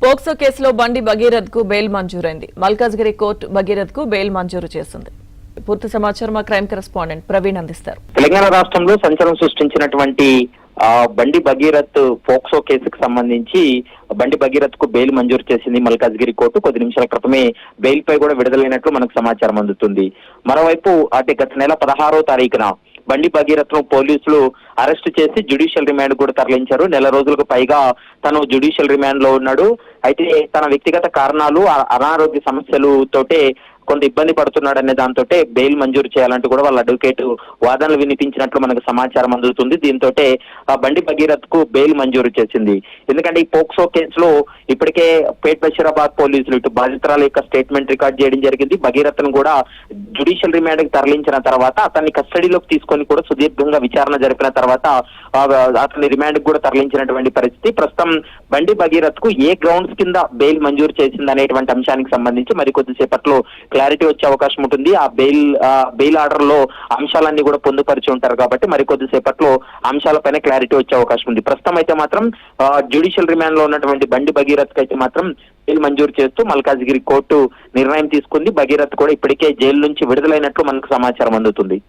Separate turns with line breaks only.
POCSO కేసులో బండి భగీరథ్ కు బెయిల్ మంజూరైంది. మల్కాజ్గిరి కోర్టు భగీరథ్ కు బెయిల్ మంజూరు చేసింది. పూర్తి సమాచారం మా క్రైమ్ కరెస్పాండెంట్ ప్రవీణ్ అందిస్తారు.
తెలంగాణ రాష్ట్రంలో సంచలనం సృష్టించినటువంటి బండి భగీరథ్ పోక్సో కేసుకు సంబంధించి బండి భగీరథ్ కు బెయిల్ మంజూరు చేసింది మల్కాజ్గిరి కోర్టు. కొద్ది నిమిషాల క్రితమే బెయిల్ పై కూడా విడుదలైనట్లు మనకు సమాచారం అందుతుంది. మరోవైపు గత నెల 16వ తారీఖున బండి భగీరథ్ ను పోలీసులు అరెస్టు చేసి జ్యుడిషియల్ రిమాండ్ కూడా తరలించారు. నెల రోజులకు పైగా తను జ్యుడిషియల్ రిమాండ్ లో ఉన్నాడు. అయితే తన వ్యక్తిగత కారణాలు, అనారోగ్య సమస్యలు తోటే కొంత ఇబ్బంది పడుతున్నాడనే దాంతో బెయిల్ మంజూరు చేయాలంటూ కూడా వాళ్ళ అడ్వకేట్ వాదనలు వినిపించినట్లు మనకు సమాచారం అందుతుంది. దీంతో బండి భగీరథ్ కు బెయిల్ మంజూరు చేసింది. ఎందుకంటే ఈ పోక్సో కేసులో ఇప్పటికే పేట్ బషీరాబాద్ పోలీసులు ఇటు బాధితురాల యొక్క స్టేట్మెంట్ రికార్డ్ చేయడం జరిగింది. భగీరథ్ ను కూడా జ్యుడిషియల్ రిమాండ్ కి తరలించిన తర్వాత అతన్ని కస్టడీలోకి తీసుకొని కూడా సుదీర్ఘంగా విచారణ జరిపిన తర్వాత అతన్ని రిమాండ్ కూడా తరలించినటువంటి పరిస్థితి. ప్రస్తుతం బండి భగీరథ్ కు ఏ గ్రౌండ్స్ కింద బెయిల్ మంజూరు చేసింది అనేటువంటి అంశానికి సంబంధించి మరికొద్దిసేపట్లో క్లారిటీ వచ్చే అవకాశం ఉంటుంది. ఆ బెయిల్ ఆర్డర్ లో అంశాలన్నీ కూడా పొందుపరిచి ఉంటారు కాబట్టి మరికొద్దిసేపట్లో అంశాలపైన క్లారిటీ వచ్చే అవకాశం ఉంది. ప్రస్తుతం అయితే మాత్రం జ్యుడిషియల్ రిమాండ్ లో ఉన్నటువంటి బండి భగీరథ్ కి అయితే మాత్రం బెయిల్ మంజూరు చేస్తూ మల్కాజ్గిరి కోర్టు నిర్ణయం తీసుకుంది. భగీరథ్ కూడా ఇప్పటికే జైలు నుంచి విడుదలైనట్లు మనకు సమాచారం అందుతుంది.